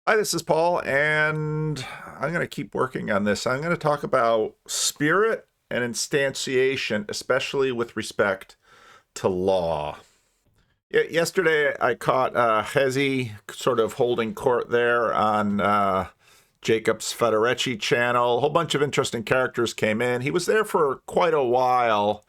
Hi, this is Paul, and I'm going to keep working on this. I'm going to talk about spirit and instantiation, especially with respect to law. Yesterday, I caught Hezi sort of holding court there on Jacob's Federecci channel. A whole bunch of interesting characters came in. He was there for quite a while,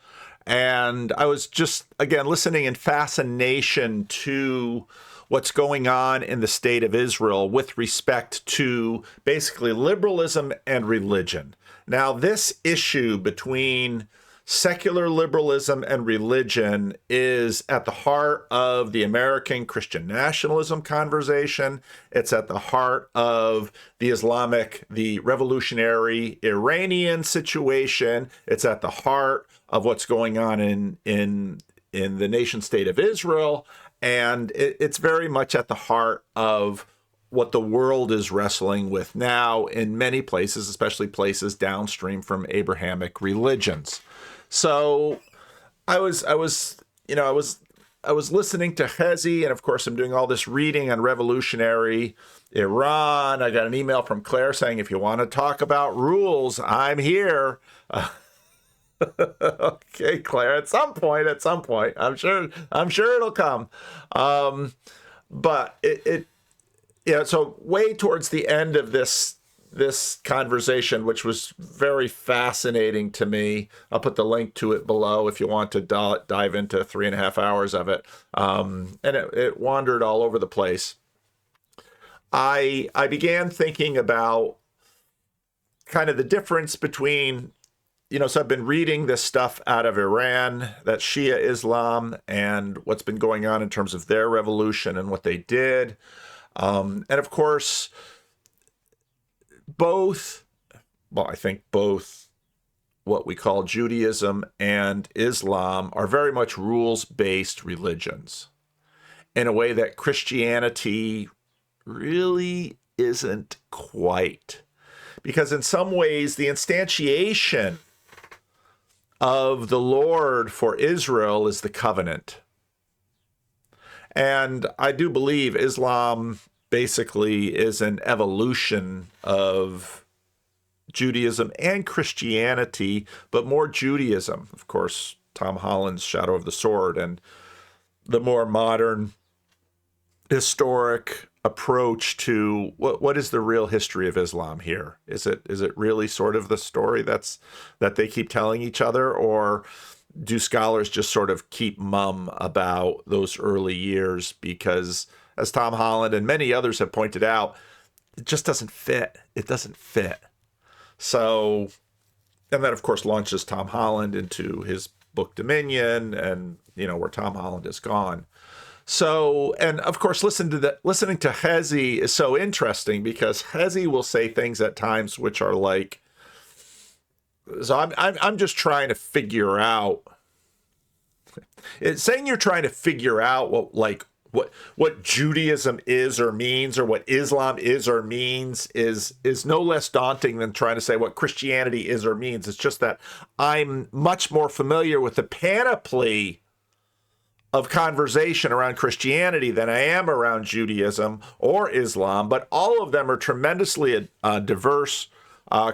and I was just, again, listening in fascination to what's going on in the state of Israel with respect to basically liberalism and religion. Now, this issue between secular liberalism and religion is at the heart of the American Christian nationalism conversation. It's at the heart of the revolutionary Iranian situation. It's at the heart of what's going on in the nation state of Israel. And it's very much at the heart of what the world is wrestling with now in many places, especially places downstream from Abrahamic religions. So I was listening to Hezi, and of course I'm doing all this reading on revolutionary Iran. I got an email from Claire saying, if you want to talk about rules, I'm here. Okay, Claire, at some point, I'm sure it'll come. But so way towards the end of this conversation, which was very fascinating to me. I'll put the link to it below if you want to dive into 3.5 hours of it. And it wandered all over the place. I began thinking about kind of the difference between, so I've been reading this stuff out of Iran, that Shia Islam, and what's been going on in terms of their revolution and what they did. And of course, I think both what we call Judaism and Islam are very much rules-based religions in a way that Christianity really isn't quite. Because in some ways, the instantiation of the Lord for Israel is the covenant. And I do believe Islam basically is an evolution of Judaism and Christianity, but more Judaism. Of course, Tom Holland's Shadow of the Sword and the more modern historic approach to what is the real history of Islam here? Is it really sort of the story that they keep telling each other, or do scholars just sort of keep mum about those early years? Because as Tom Holland and many others have pointed out, it just doesn't fit. It doesn't fit. So, and that of course launches Tom Holland into his book Dominion, and where Tom Holland is gone. So, and of course, listening to Hezi is so interesting because Hezi will say things at times which are like, so I'm just trying to figure out. It's saying you're trying to figure out what Judaism is or means, or what Islam is or means, is no less daunting than trying to say what Christianity is or means. It's just that I'm much more familiar with the panoply of conversation around Christianity than I am around Judaism or Islam, but all of them are tremendously diverse,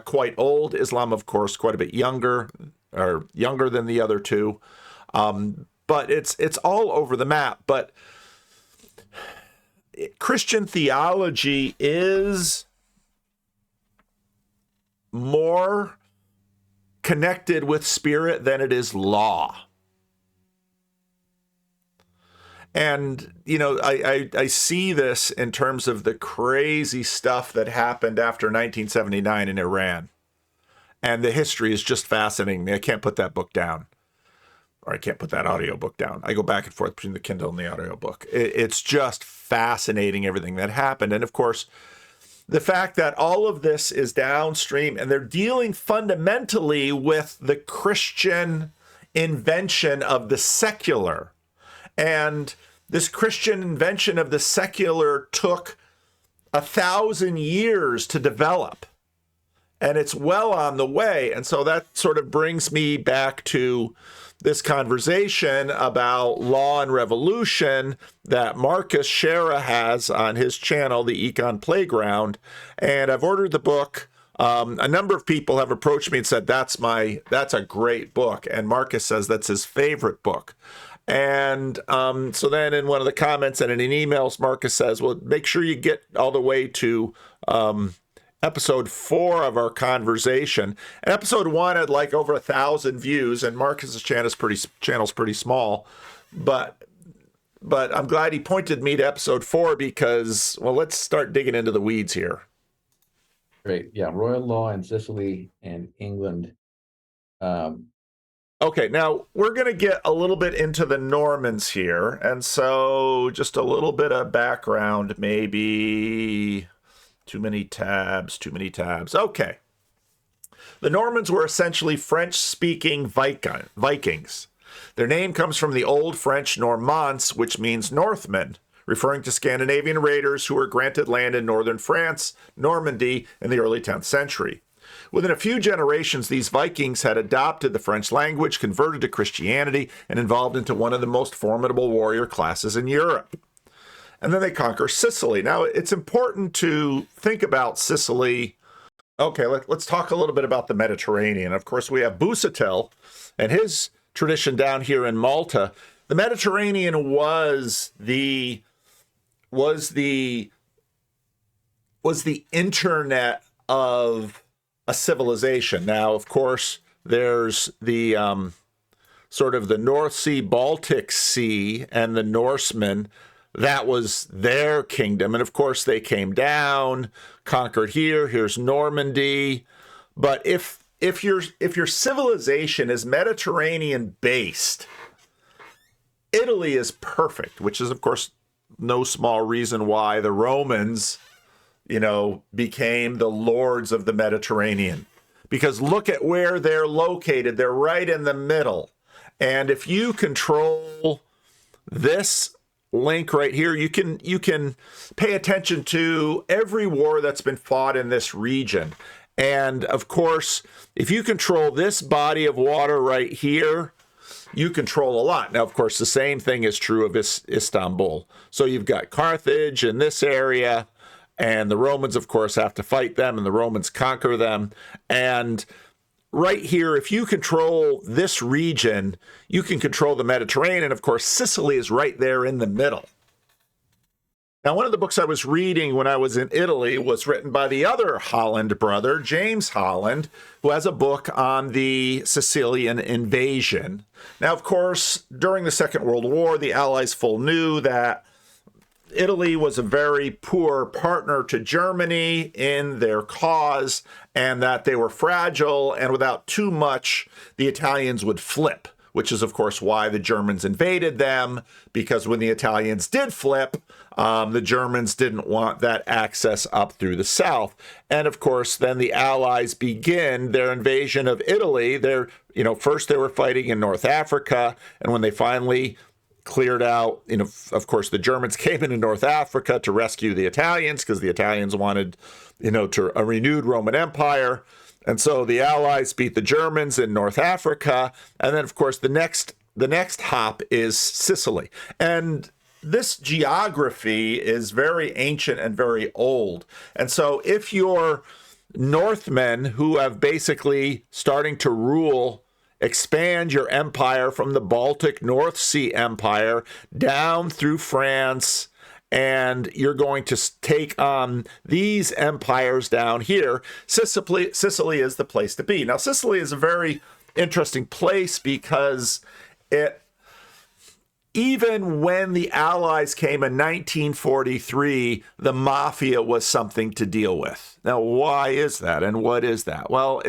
quite old. Islam, of course, quite a bit younger, or younger than the other two. But it's all over the map. But Christian theology is more connected with spirit than it is law. And, I see this in terms of the crazy stuff that happened after 1979 in Iran. And the history is just fascinating. I can't put that book down. Or I can't put that audiobook down. I go back and forth between the Kindle and the audiobook. It's just fascinating, everything that happened. And of course, the fact that all of this is downstream, and they're dealing fundamentally with the Christian invention of the secular. And this Christian invention of the secular took 1,000 years to develop. And it's well on the way. And so that sort of brings me back to this conversation about law and revolution that Marcus Shera has on his channel, the Econ Playground. And I've ordered the book. A number of people have approached me and said, that's a great book. And Marcus says that's his favorite book. And so then in one of the comments and in emails, Marcus says, well, make sure you get all the way to episode 4 of our conversation. And episode 1 had like over 1,000 views, and Marcus's channel's pretty small. But I'm glad he pointed me to episode 4 because, well, let's start digging into the weeds here. Great. Yeah, royal law in Sicily and England. Okay, now we're going to get a little bit into the Normans here. And so just a little bit of background, maybe. Too many tabs. Okay. The Normans were essentially French-speaking Vikings. Their name comes from the Old French Normans, which means Northmen, referring to Scandinavian raiders who were granted land in northern France, Normandy, in the early 10th century. Within a few generations, these Vikings had adopted the French language, converted to Christianity, and evolved into one of the most formidable warrior classes in Europe. And then they conquer Sicily. Now, it's important to think about Sicily. Okay, let's talk a little bit about the Mediterranean. Of course, we have Busatil and his tradition down here in Malta. The Mediterranean was the internet of a civilization. Now, of course, there's the sort of the North Sea, Baltic Sea, and the Norsemen. That was their kingdom. And of course, they came down, conquered here. Here's Normandy. But if your civilization is Mediterranean based, Italy is perfect, which is, of course, no small reason why the Romans, became the lords of the Mediterranean. Because look at where they're located. They're right in the middle. And if you control this link right here, you can pay attention to every war that's been fought in this region. And of course, if you control this body of water right here, you control a lot. Now, of course, the same thing is true of Istanbul. So you've got Carthage in this area, and the Romans, of course, have to fight them, and the Romans conquer them. And right here, if you control this region, you can control the Mediterranean. Of course, Sicily is right there in the middle. Now, one of the books I was reading when I was in Italy was written by the other Holland brother, James Holland, who has a book on the Sicilian invasion. Now, of course, during the Second World War, the Allies full knew that Italy was a very poor partner to Germany in their cause, and that they were fragile, and without too much, the Italians would flip, which is, of course, why the Germans invaded them, because when the Italians did flip, the Germans didn't want that access up through the south. And, of course, then the Allies begin their invasion of Italy. First they were fighting in North Africa, and when they finally cleared out, of course, the Germans came into North Africa to rescue the Italians because the Italians wanted, to a renewed Roman Empire. And so the Allies beat the Germans in North Africa. And then, of course, the next hop is Sicily. And this geography is very ancient and very old. And so if you're Northmen who have basically starting to rule, expand your empire from the Baltic North Sea Empire down through France, and you're going to take on these empires down here, Sicily is the place to be. Now, Sicily is a very interesting place because even when the Allies came in 1943, the mafia was something to deal with. Now, why is that, and what is that? Well,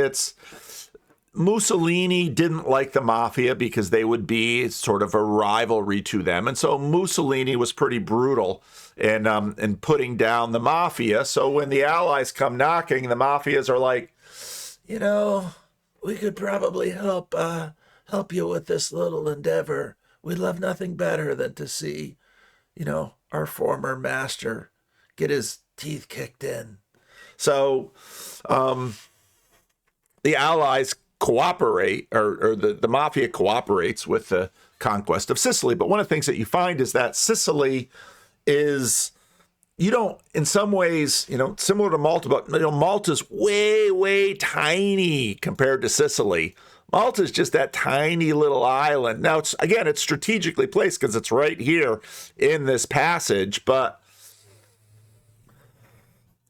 Mussolini didn't like the mafia because they would be sort of a rivalry to them. And so Mussolini was pretty brutal in putting down the mafia. So when the Allies come knocking, the mafias are like, we could probably help you with this little endeavor. We'd love nothing better than to see, our former master get his teeth kicked in. So the Allies cooperate, or the mafia cooperates with the conquest of Sicily. But one of the things that you find is that Sicily is, you don't, in some ways, similar to Malta, but Malta's way, way tiny compared to Sicily. Malta's just that tiny little island. Now, it's strategically placed because it's right here in this passage, but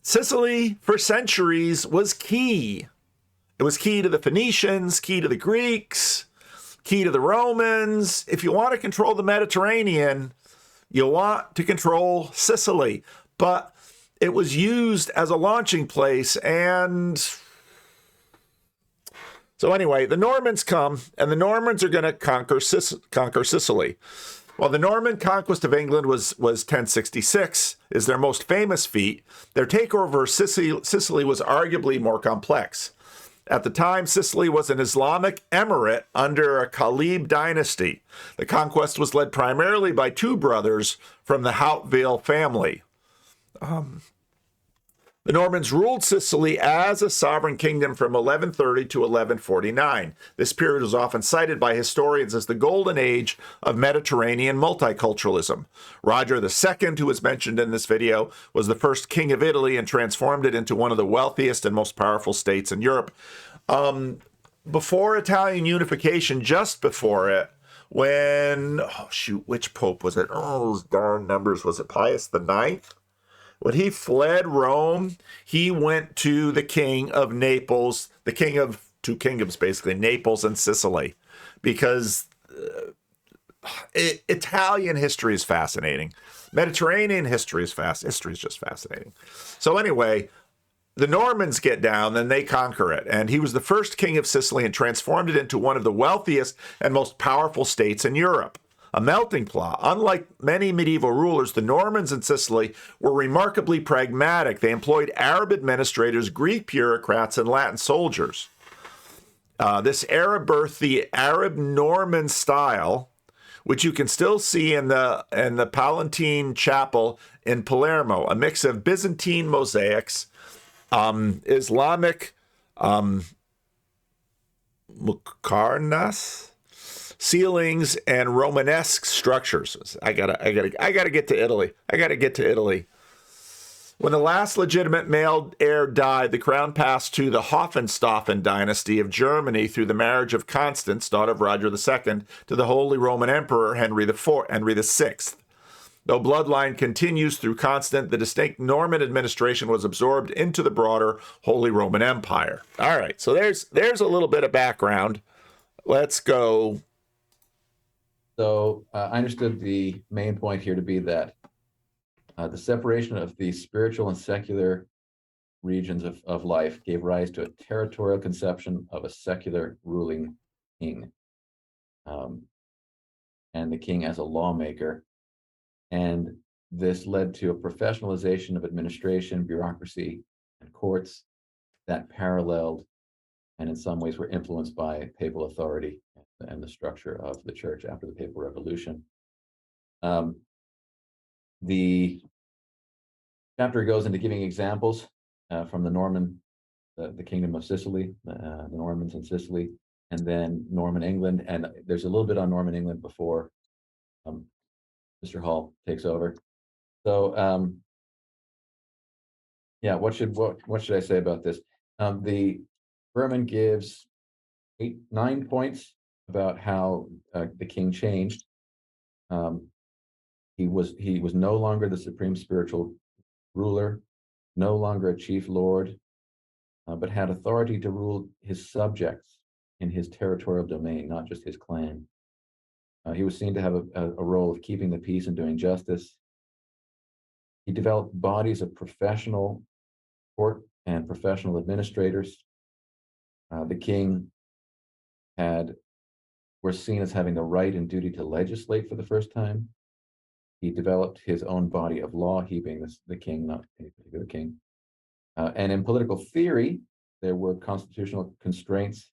Sicily for centuries was key. It was key to the Phoenicians, key to the Greeks, key to the Romans. If you want to control the Mediterranean, you want to control Sicily. But it was used as a launching place. And so anyway, the Normans come, and the Normans are going to conquer Sicily. Well, the Norman conquest of England was 1066, is their most famous feat. Their takeover of Sicily was arguably more complex. At the time, Sicily was an Islamic emirate under a Khalid dynasty. The conquest was led primarily by two brothers from the Hauteville family. The Normans ruled Sicily as a sovereign kingdom from 1130 to 1149. This period is often cited by historians as the golden age of Mediterranean multiculturalism. Roger II, who was mentioned in this video, was the first king of Italy and transformed it into one of the wealthiest and most powerful states in Europe. Before Italian unification, just before it, when, which pope was it? Oh, those darn numbers. Was it Pius IX? When he fled Rome, he went to the king of Naples, the king of two kingdoms, basically, Naples and Sicily, because Italian history is fascinating. Mediterranean history is just fascinating. So anyway, the Normans get down, then they conquer it. And he was the first king of Sicily and transformed it into one of the wealthiest and most powerful states in Europe. A melting pot. Unlike many medieval rulers, the Normans in Sicily were remarkably pragmatic. They employed Arab administrators, Greek bureaucrats, and Latin soldiers. This era birthed the Arab-Norman style, which you can still see in the Palatine Chapel in Palermo, a mix of Byzantine mosaics, Islamic muqarnas, ceilings, and Romanesque structures. I gotta get to Italy. When the last legitimate male heir died, the crown passed to the Hohenstaufen dynasty of Germany through the marriage of Constance, daughter of Roger II, to the Holy Roman Emperor Henry VI. Though bloodline continues through Constant, the distinct Norman administration was absorbed into the broader Holy Roman Empire. All right, so there's a little bit of background. Let's go. So I understood the main point here to be that the separation of the spiritual and secular regions of life gave rise to a territorial conception of a secular ruling king, and the king as a lawmaker. And this led to a professionalization of administration, bureaucracy, and courts that paralleled and in some ways were influenced by papal authority and the structure of the church after the papal revolution. The chapter goes into giving examples from the kingdom of Sicily, the Normans in Sicily, and then Norman England. And there's a little bit on Norman England before Mr. Hall takes over. So yeah, what should I say about this? The Berman gives 9 points about how the king changed. He was no longer the supreme spiritual ruler, no longer a chief lord, but had authority to rule his subjects in his territorial domain, not just his clan. He was seen to have a role of keeping the peace and doing justice. He developed bodies of professional court and professional administrators. The king was seen as having the right and duty to legislate for the first time. He developed his own body of law, he being the king, not any particular king. And in political theory, there were constitutional constraints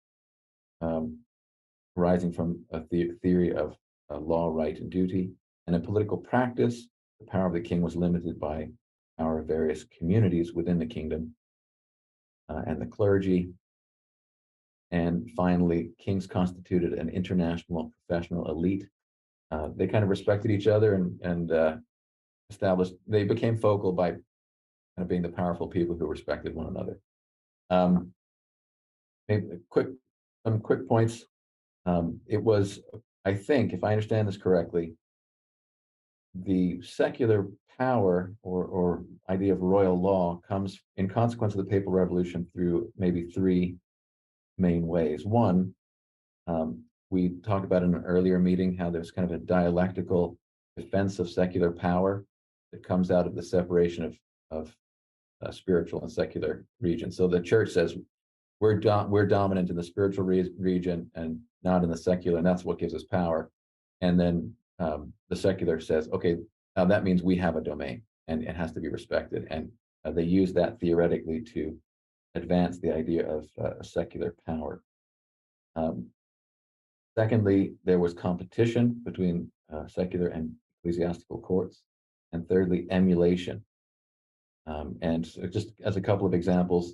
arising from a theory of law, right, and duty. And in political practice, the power of the king was limited by power of various communities within the kingdom and the clergy. And finally, kings constituted an international professional elite. They kind of respected each other and established, they became focal by kind of being the powerful people who respected one another. Um, maybe some quick points. It was, I think, if I understand this correctly, the secular power or idea of royal law comes in consequence of the papal revolution through maybe three main ways. One, we talked about in an earlier meeting how there's kind of a dialectical defense of secular power that comes out of the separation of spiritual and secular regions. So the church says we're dominant in the spiritual region and not in the secular, and that's what gives us power. And then the secular says, okay, now that means we have a domain and it has to be respected. And they use that theoretically to advance the idea of secular power. Um, Secondly, there was competition between secular and ecclesiastical courts. And thirdly, emulation. And so just as a couple of examples,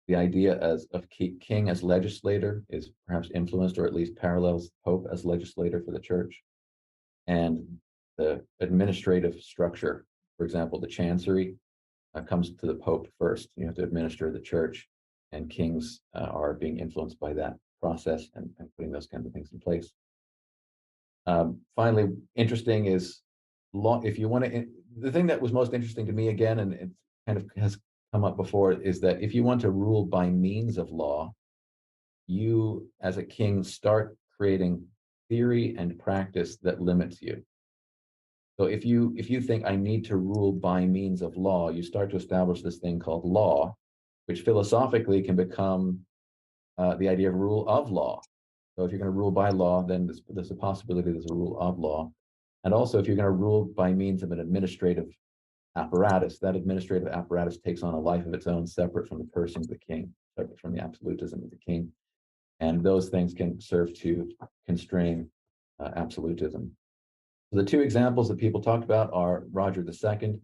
the idea of king as legislator is perhaps influenced or at least parallels Pope as legislator for the church. And the administrative structure, for example, the chancery comes to the Pope first. You have to administer the church, and kings are being influenced by that process and putting those kinds of things in place. Finally, interesting is law. If you want to, the thing that was most interesting to me again, and it kind of has come up before, is that if you want to rule by means of law, you as a king start creating theory and practice that limits you. So if you think I need to rule by means of law, you start to establish this thing called law, which philosophically can become the idea of rule of law. So if you're going to rule by law, then there's a possibility there's a rule of law. And also, if you're going to rule by means of an administrative apparatus, that administrative apparatus takes on a life of its own, separate from the person of the king, separate from the absolutism of the king. And those things can serve to constrain absolutism. So the two examples that people talked about are Roger II.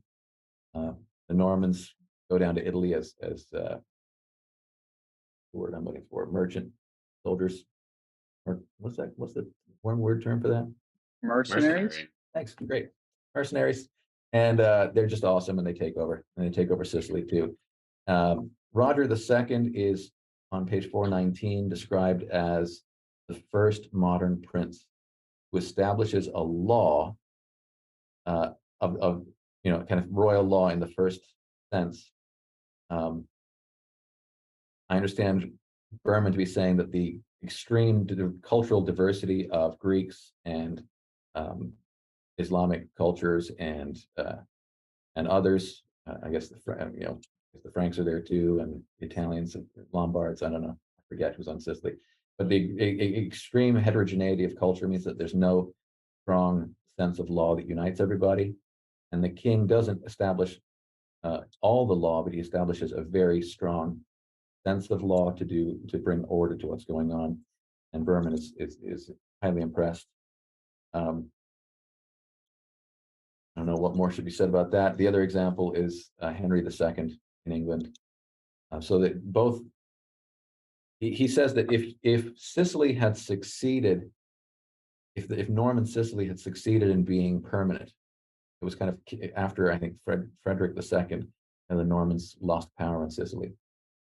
The Normans go down to Italy as the word I'm looking for, merchant soldiers. Or what's that? What's the one word term for that? Mercenaries. Mercenary. Thanks. Great. Mercenaries. And they're just awesome, and they take over. And they take over Sicily too. Roger II is on page 419 described as the first modern prince who establishes a law of kind of royal law in the first sense. I understand Berman to be saying that the extreme cultural diversity of Greeks and Islamic cultures and others. I guess the Franks are there too, and the Italians and Lombards. I don't know. I forget who's on Sicily. But the extreme heterogeneity of culture means that there's no strong sense of law that unites everybody. And the king doesn't establish all the law, but he establishes a very strong sense of law to bring order to what's going on. And Berman is highly impressed. I don't know what more should be said about that. The other example is Henry II in England. So that both, he says that if Sicily had succeeded, if Norman Sicily had succeeded in being permanent, it was kind of after, I think, Frederick II and the Normans lost power in Sicily.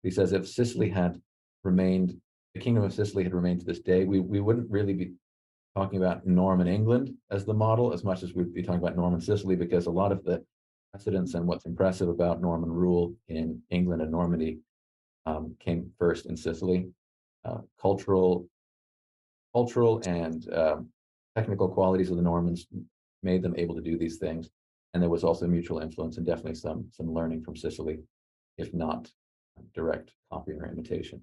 He says if Sicily had remained, the Kingdom of Sicily had remained to this day, we wouldn't really be talking about Norman England as the model as much as we'd be talking about Norman Sicily, because a lot of the precedents and what's impressive about Norman rule in England and Normandy came first in Sicily. Cultural and technical qualities of the Normans made them able to do these things. And there was also mutual influence and definitely some learning from Sicily, if not direct copying or imitation.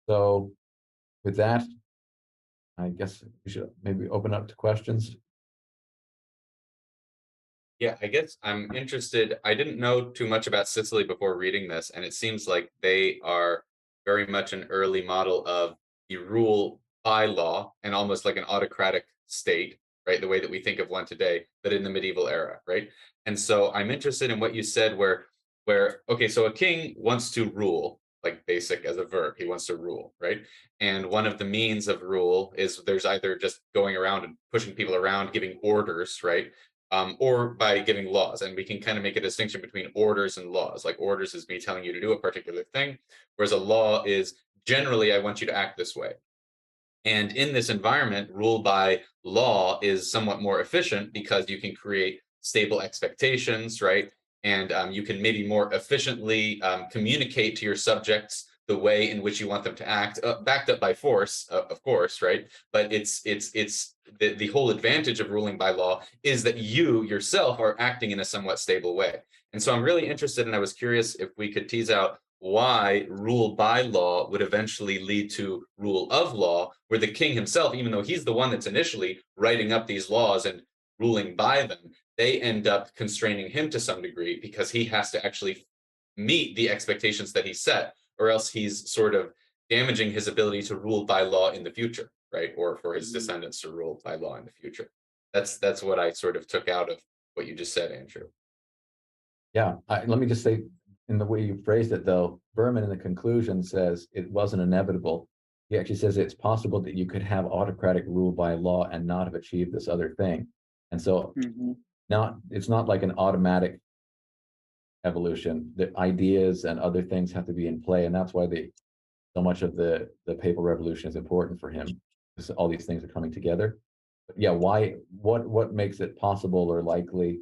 So with that, I guess we should maybe open up to questions. Yeah, I guess I'm interested. I didn't know too much about Sicily before reading this, and it seems like they are very much an early model of the rule by law and almost like an autocratic state, right? The way that we think of one today, but in the medieval era, right? And so I'm interested in what you said where okay, so a king wants to rule, like basic as a verb. He wants to rule, right? And one of the means of rule is there's either just going around and pushing people around, giving orders, right? Or by giving laws. And we can kind of make a distinction between orders and laws. Like orders is me telling you to do a particular thing, whereas a law is generally, I want you to act this way. And in this environment, rule by law is somewhat more efficient because you can create stable expectations, right? And you can maybe more efficiently communicate to your subjects the way in which you want them to act, backed up by force, of course, right? But it's the whole advantage of ruling by law is that you yourself are acting in a somewhat stable way. And so I'm really interested, and I was curious if we could tease out why rule by law would eventually lead to rule of law, where the king himself, even though he's the one that's initially writing up these laws and ruling by them, they end up constraining him to some degree because he has to actually meet the expectations that he set, or else he's sort of damaging his ability to rule by law in the future, right? Or for his descendants to rule by law in the future. That's what I sort of took out of what you just said, Andrew. Yeah, let me just say, in the way you phrased it, though, Berman in the conclusion says it wasn't inevitable. He actually says it's possible that you could have autocratic rule by law and not have achieved this other thing. And so it's not like an automatic evolution. The ideas and other things have to be in play. And that's why so much of the papal revolution is important for him, because all these things are coming together. But yeah, what makes it possible or likely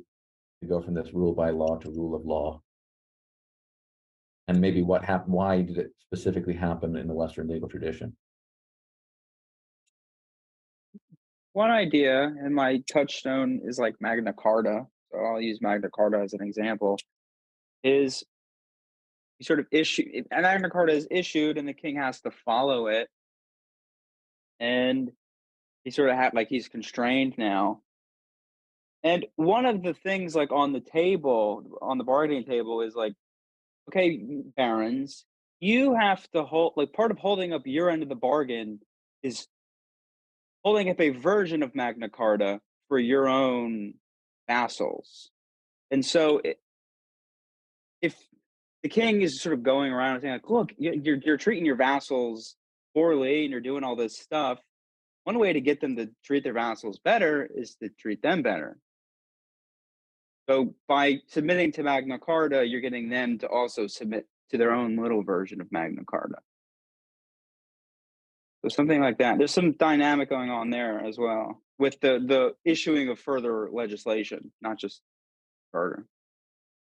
to go from this rule by law to rule of law? And maybe what happened, why did it specifically happen in the Western legal tradition? One idea, and my touchstone is like Magna Carta, so I'll use Magna Carta as an example, is you sort of issue, and Magna Carta is issued and the king has to follow it. And he sort of had, like, he's constrained now. And one of the things, like, on the table, on the bargaining table, is like, okay, barons, you have to hold, like, part of holding up your end of the bargain is holding up a version of Magna Carta for your own vassals. And so if the king is sort of going around and saying, like, look, you're treating your vassals poorly and you're doing all this stuff, one way to get them to treat their vassals better is to treat them better. So by submitting to Magna Carta, you're getting them to also submit to their own little version of Magna Carta. So something like that. There's some dynamic going on there as well with the issuing of further legislation, not just charter.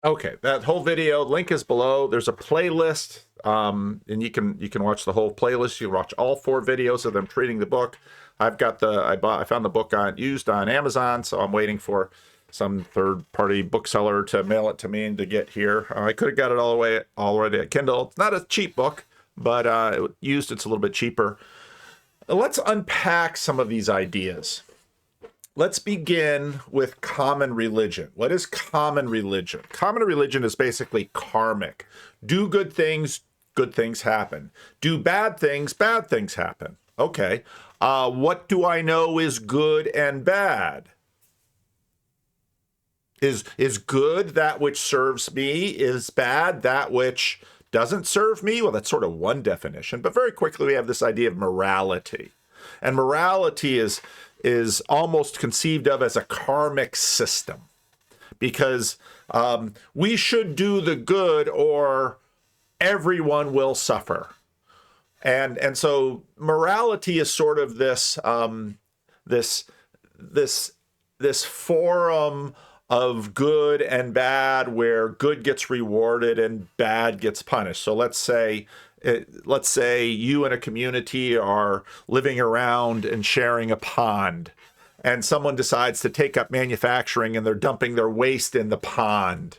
Okay, that whole video link is below. There's a playlist, and you can watch the whole playlist. You can watch all 4 videos of them treating the book. I found the book used on Amazon, so I'm waiting for some third-party bookseller to mail it to me and to get here. I could have got it all the way already at Kindle. It's not a cheap book, but used it's a little bit cheaper. Let's unpack some of these ideas. Let's begin with common religion. What is common religion? Common religion is basically karmic. Do good things happen. Do bad things happen. Okay. What do I know is good and bad? Is good that which serves me? Is bad that which doesn't serve me? Well, that's sort of one definition. But very quickly, we have this idea of morality. And morality is almost conceived of as a karmic system, because we should do the good or everyone will suffer. And so morality is sort of this forum of good and bad, where good gets rewarded and bad gets punished. So let's say you and a community are living around and sharing a pond, and someone decides to take up manufacturing and they're dumping their waste in the pond,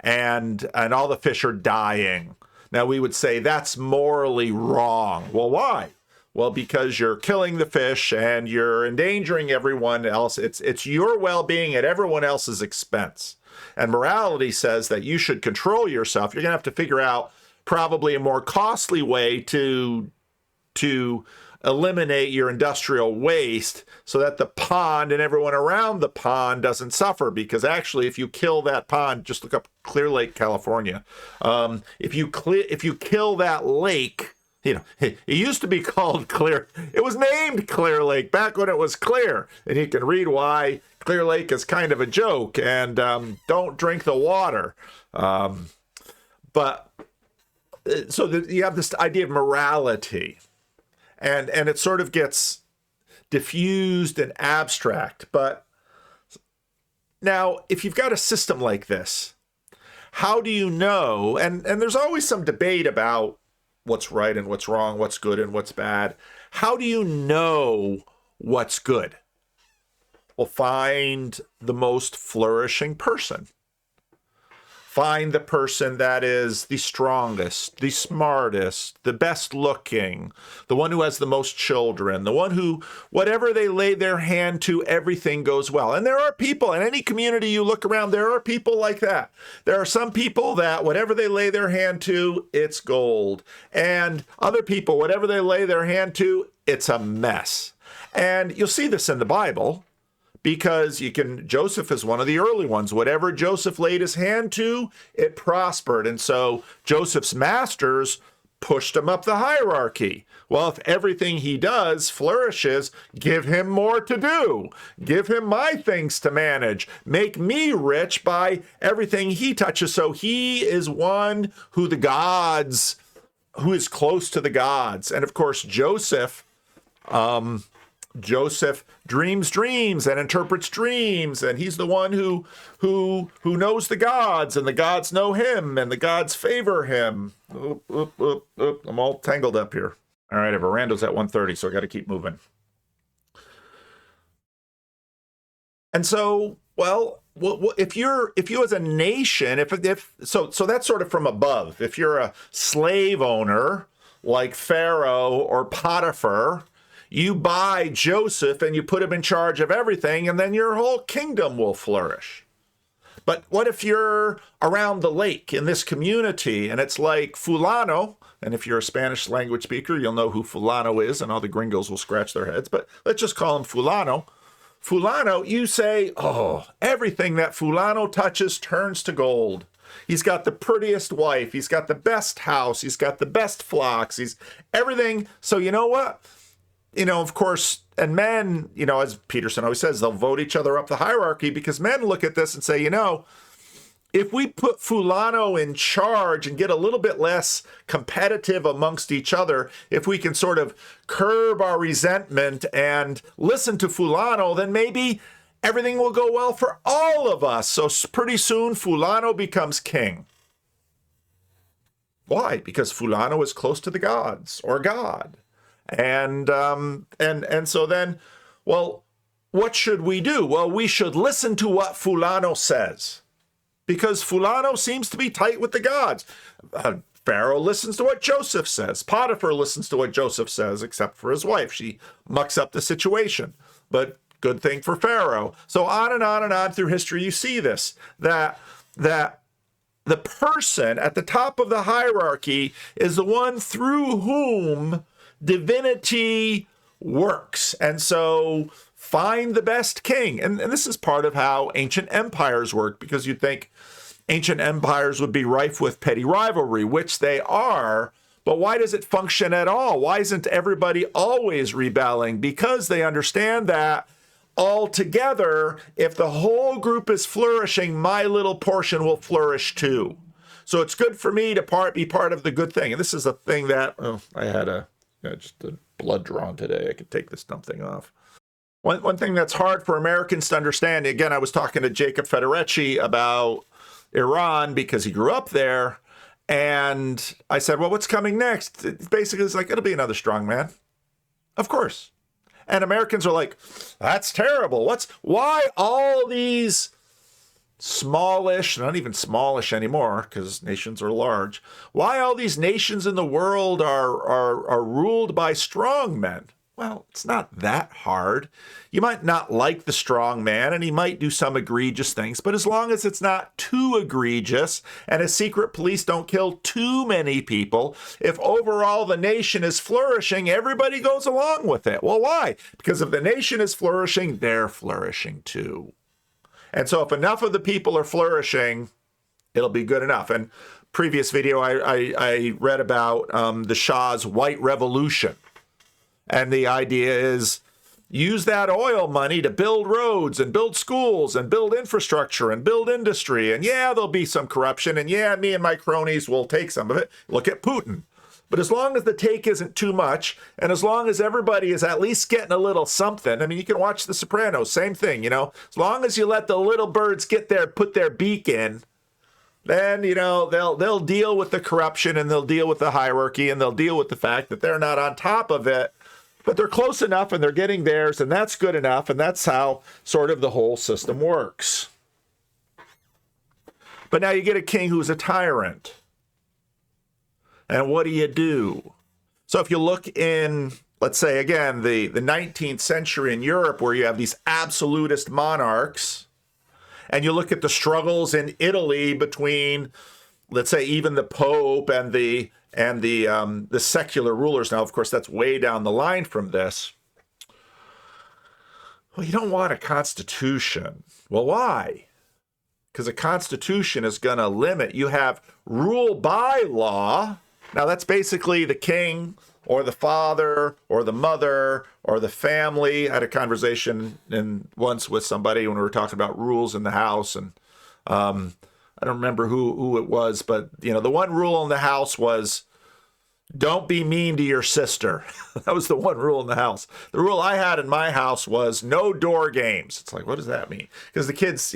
and all the fish are dying. Now we would say that's morally wrong. Well, why? Well, because you're killing the fish and you're endangering everyone else. It's your well-being at everyone else's expense. And morality says that you should control yourself. You're going to have to figure out probably a more costly way to eliminate your industrial waste so that the pond and everyone around the pond doesn't suffer. Because actually, if you kill that pond, just look up Clear Lake, California. If you kill that lake, you know, it used to be called Clear. It was named Clear Lake back when it was clear. And you can read why Clear Lake is kind of a joke. And don't drink the water. But so you have this idea of morality. And it sort of gets diffused and abstract. But now, if you've got a system like this, how do you know? And there's always some debate about what's right and what's wrong, what's good and what's bad. How do you know what's good? Well, find the most flourishing person. Find the person that is the strongest, the smartest, the best looking, the one who has the most children, the one who, whatever they lay their hand to, everything goes well. And there are people in any community you look around, there are people like that. There are some people that whatever they lay their hand to, it's gold. And other people, whatever they lay their hand to, it's a mess. And you'll see this in the Bible. Because Joseph is one of the early ones. Whatever Joseph laid his hand to, it prospered. And so Joseph's masters pushed him up the hierarchy. Well, if everything he does flourishes, give him more to do. Give him my things to manage. Make me rich by everything he touches. So he is one who is close to the gods. And of course, Joseph dreams dreams and interprets dreams, and he's the one who knows the gods, and the gods know him, and the gods favor him. I'm all tangled up here. All right, I have a Randos at 1:30, so I got to keep moving. And so, well, if you as a nation, so that's sort of from above. If you're a slave owner like Pharaoh or Potiphar, you buy Joseph and you put him in charge of everything, and then your whole kingdom will flourish. But what if you're around the lake in this community and it's like Fulano, and if you're a Spanish language speaker, you'll know who Fulano is, and all the gringos will scratch their heads, but let's just call him Fulano. Fulano, you say, oh, everything that Fulano touches turns to gold. He's got the prettiest wife, he's got the best house, he's got the best flocks, he's everything. So you know what? Of course, and men, as Peterson always says, they'll vote each other up the hierarchy because men look at this and say, if we put Fulano in charge and get a little bit less competitive amongst each other, if we can sort of curb our resentment and listen to Fulano, then maybe everything will go well for all of us. So pretty soon Fulano becomes king. Why? Because Fulano is close to the gods or God. And so then, well, what should we do? Well, we should listen to what Fulano says, because Fulano seems to be tight with the gods. Pharaoh listens to what Joseph says. Potiphar listens to what Joseph says, except for his wife. She mucks up the situation, but good thing for Pharaoh. So on and on and on through history, you see this, that the person at the top of the hierarchy is the one through whom divinity works. And so find the best king. And this is part of how ancient empires work, because you'd think ancient empires would be rife with petty rivalry, which they are. But why does it function at all? Why isn't everybody always rebelling? Because they understand that altogether, if the whole group is flourishing, my little portion will flourish too. So it's good for me to be part of the good thing. And this is a thing that, I had just a blood drawn today. I could take this dumb thing off. One thing that's hard for Americans to understand, again, I was talking to Jacob Federici about Iran because he grew up there. And I said, well, what's coming next? Basically, it's like, it'll be another strongman. Of course. And Americans are like, that's terrible. Why all these smallish, not even smallish anymore, because nations are large. Why all these nations in the world are ruled by strong men? Well, it's not that hard. You might not like the strong man, and he might do some egregious things, but as long as it's not too egregious and his secret police don't kill too many people, if overall the nation is flourishing, everybody goes along with it. Well, why? Because if the nation is flourishing, they're flourishing too. And so if enough of the people are flourishing, it'll be good enough. And previous video, I read about the Shah's White Revolution. And the idea is use that oil money to build roads and build schools and build infrastructure and build industry. And yeah, there'll be some corruption. And yeah, me and my cronies will take some of it. Look at Putin. But as long as the take isn't too much, and as long as everybody is at least getting a little something, I mean, you can watch The Sopranos, same thing, you know, as long as you let the little birds get there, put their beak in, then, you know, they'll deal with the corruption and they'll deal with the hierarchy and they'll deal with the fact that they're not on top of it. But they're close enough and they're getting theirs, and that's good enough, and that's how sort of the whole system works. But now you get a king who's a tyrant. And what do you do? So if you look in, let's say, again, the 19th century in Europe, where you have these absolutist monarchs, and you look at the struggles in Italy between, let's say, even the Pope and the secular rulers. Now, of course, that's way down the line from this. Well, you don't want a constitution. Well, why? Because a constitution is going to limit. You have rule by law. Now, that's basically the king or the father or the mother or the family. I had a conversation once with somebody when we were talking about rules in the house, and I don't remember who it was, but you know, the one rule in the house was don't be mean to your sister. That was the one rule in the house. The rule I had in my house was no door games. It's like, what does that mean? Because the kids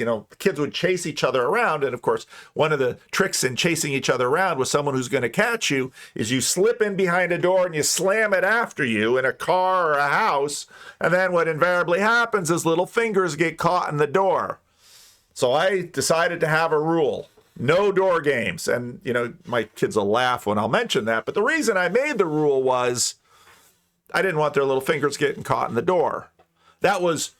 would chase each other around. And of course, one of the tricks in chasing each other around with someone who's going to catch you is you slip in behind a door and you slam it after you in a car or a house. And then what invariably happens is little fingers get caught in the door. So I decided to have a rule. No door games. And, you know, my kids will laugh when I'll mention that. But the reason I made the rule was I didn't want their little fingers getting caught in the door. That was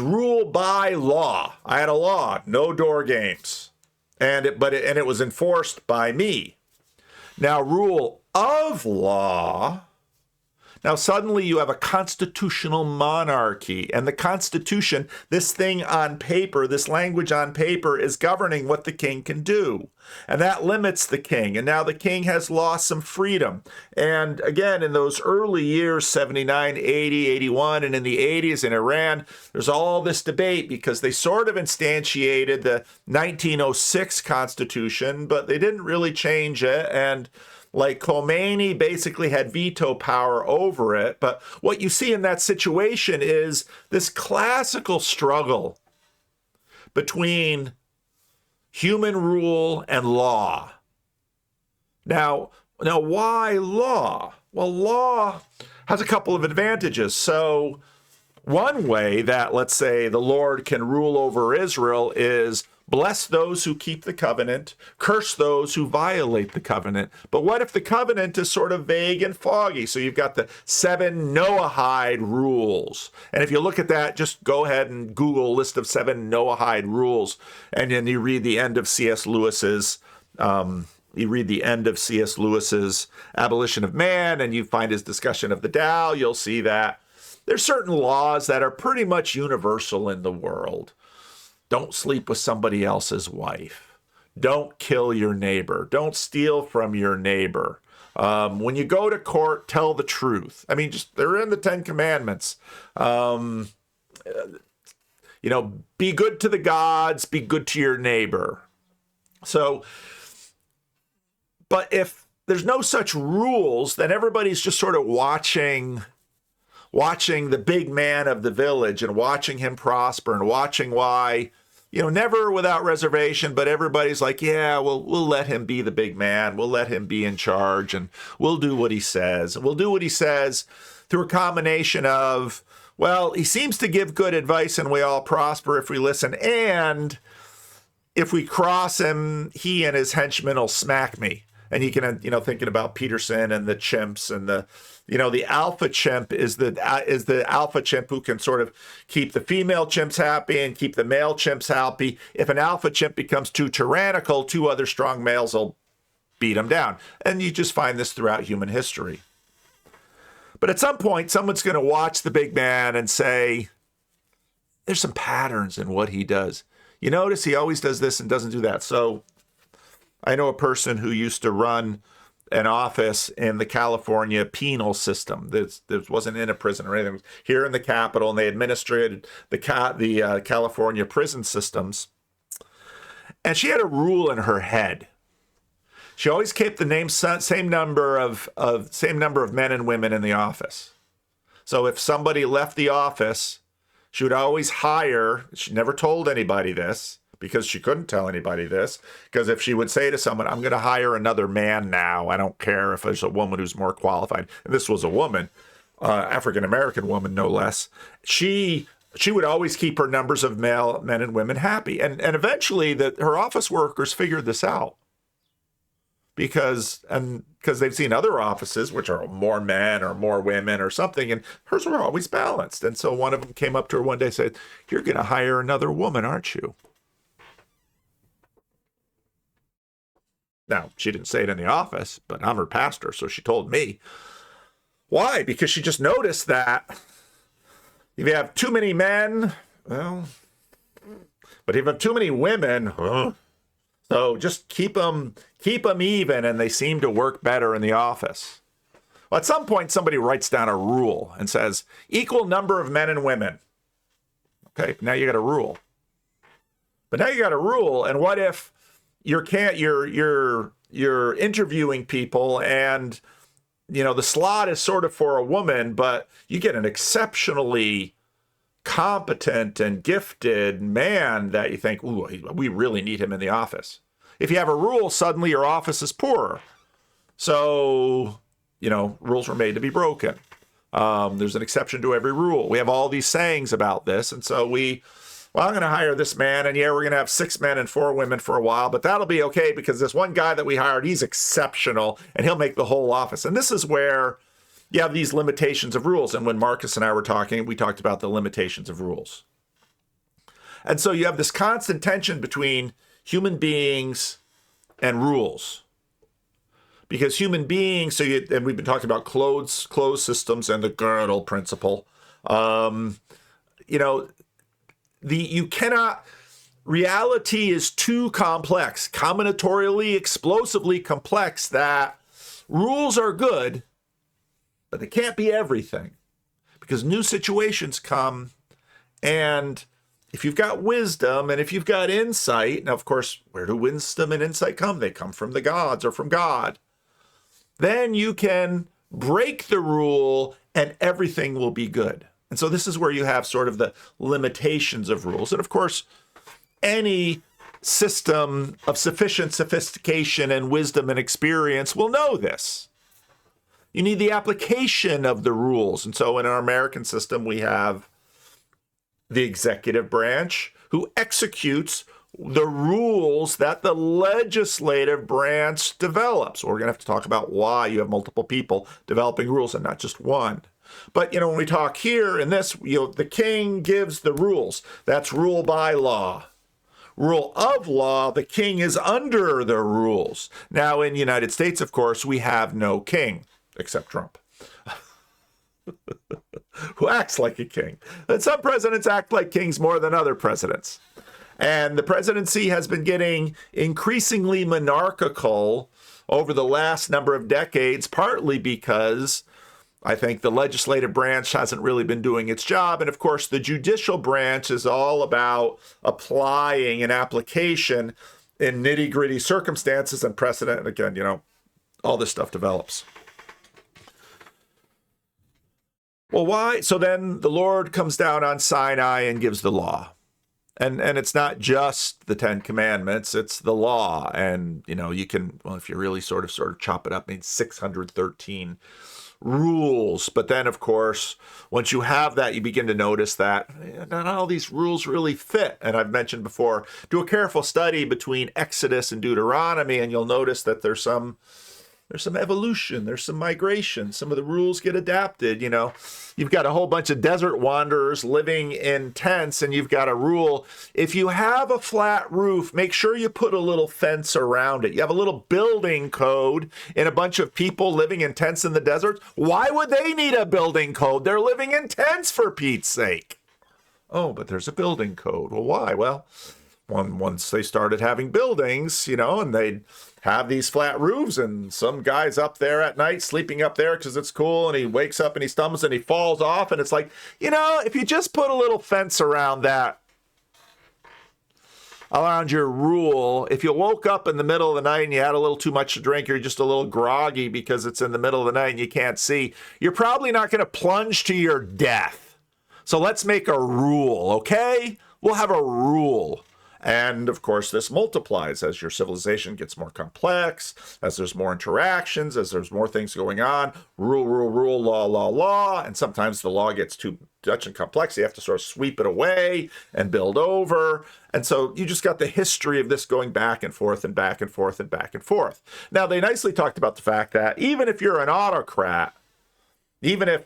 rule by law. I had a law, no door games. And it was enforced by me. Now, rule of law. Now, suddenly you have a constitutional monarchy, and the Constitution, this thing on paper, this language on paper, is governing what the king can do. And that limits the king. And now the king has lost some freedom. And again, in those early years, 79, 80, 81, and in the 80s in Iran, there's all this debate because they sort of instantiated the 1906 Constitution, but they didn't really change it. And like Khomeini basically had veto power over it. But what you see in that situation is this classical struggle between human rule and law. Now why law? Well, law has a couple of advantages. So one way that, let's say, the Lord can rule over Israel is bless those who keep the covenant, curse those who violate the covenant. But what if the covenant is sort of vague and foggy? So you've got the 7 Noahide rules. And if you look at that, just go ahead and Google list of 7 Noahide rules. And then you read the end of C.S. Lewis's Abolition of Man, and you find his discussion of the Tao. You'll see that there's certain laws that are pretty much universal in the world. Don't sleep with somebody else's wife. Don't kill your neighbor. Don't steal from your neighbor. When you go to court, tell the truth. I mean, just they're in the 10 Commandments. You know, be good to the gods, be good to your neighbor. So, but if there's no such rules, then everybody's just sort of watching the big man of the village and watching him prosper and watching why, you know, never without reservation, but everybody's like, yeah, we'll let him be the big man. We'll let him be in charge and we'll do what he says. And we'll do what he says through a combination of, well, he seems to give good advice and we all prosper if we listen. And if we cross him, he and his henchmen will smack me. And you can, thinking about Peterson and the chimps and the alpha chimp is the alpha chimp who can sort of keep the female chimps happy and keep the male chimps happy. If an alpha chimp becomes too tyrannical, two other strong males will beat him down. And you just find this throughout human history. But at some point, someone's going to watch the big man and say, there's some patterns in what he does. You notice he always does this and doesn't do that. So I know a person who used to run an office in the California penal system. This wasn't in a prison or anything. It was here in the Capitol, and they administered the California prison systems. And she had a rule in her head. She always kept the same number of men and women in the office. So if somebody left the office, she would always hire. She never told anybody this because she couldn't tell anybody this. Because if she would say to someone, "I'm going to hire another man now. I don't care if there's a woman who's more qualified," and this was a woman, African American woman no less. She would always keep her numbers of men and women happy, and eventually her office workers figured this out. Because they've seen other offices which are more men or more women or something, and hers were always balanced. And so one of them came up to her one day and said, "You're going to hire another woman, aren't you?" Now, she didn't say it in the office, but I'm her pastor, so she told me. Why? Because she just noticed that if you have too many men, well, but if you have too many women, so just keep them even, and they seem to work better in the office. Well, at some point, somebody writes down a rule and says, equal number of men and women. Okay, now you got a rule. But now you got a rule, and what if you're interviewing people, and the slot is sort of for a woman, but you get an exceptionally competent and gifted man that you think, ooh, we really need him in the office. If you have a rule, suddenly your office is poorer. So, rules were made to be broken. There's an exception to every rule. We have all these sayings about this. And so I'm going to hire this man, and we're going to have 6 men and 4 women for a while, but that'll be okay because this one guy that we hired, he's exceptional, and he'll make the whole office. And this is where you have these limitations of rules. And when Marcus and I were talking, we talked about the limitations of rules. And so you have this constant tension between human beings and rules. Because human beings, and we've been talking about closed systems and the Gödel principle. Reality is too complex, combinatorially, explosively complex, that rules are good, but they can't be everything, because new situations come, and if you've got wisdom and if you've got insight, now, of course, where do wisdom and insight come? They come from the gods or from God. Then you can break the rule and everything will be good. And so this is where you have sort of the limitations of rules. And of course, any system of sufficient sophistication and wisdom and experience will know this. You need the application of the rules. And so in our American system, we have the executive branch who executes the rules that the legislative branch develops. So we're going to have to talk about why you have multiple people developing rules and not just one. But, when we talk here in this, the king gives the rules. That's rule by law. Rule of law, the king is under the rules. Now, in the United States, of course, we have no king, except Trump, who acts like a king. And some presidents act like kings more than other presidents. And the presidency has been getting increasingly monarchical over the last number of decades, partly because I think the legislative branch hasn't really been doing its job. And of course, the judicial branch is all about applying an application in nitty-gritty circumstances and precedent. And again, all this stuff develops. Well, why? So then the Lord comes down on Sinai and gives the law. And it's not just the 10 Commandments, it's the law. And, you know, you can, well, if you really sort of chop it up, I mean, 613 rules. But then, of course, once you have that, you begin to notice that not all these rules really fit. And I've mentioned before, do a careful study between Exodus and Deuteronomy, and you'll notice that there's some evolution, there's some migration, some of the rules get adapted. You know, you've got a whole bunch of desert wanderers living in tents, and you've got a rule: if you have a flat roof, make sure you put a little fence around it. You have a little building code in a bunch of people living in tents in the desert. Why would they need a building code? They're living in tents, for Pete's sake. Oh, but there's a building code. Well, why? Well, once they started having buildings, you know, and they'd have these flat roofs, and some guy's up there at night sleeping up there because it's cool, and he wakes up and he stumbles and he falls off, and it's like, you know, if you just put a little fence around that, around your rule, if you woke up in the middle of the night and you had a little too much to drink, you're just a little groggy because it's in the middle of the night and you can't see, you're probably not going to plunge to your death. So let's make a rule, okay? We'll have a rule. And of course, this multiplies as your civilization gets more complex, as there's more interactions, as there's more things going on. Rule, law. And sometimes the law gets too much and complex. You have to sort of sweep it away and build over. And so you just got the history of this going back and forth and back and forth and back and forth. Now, they nicely talked about the fact that even if you're an autocrat, even if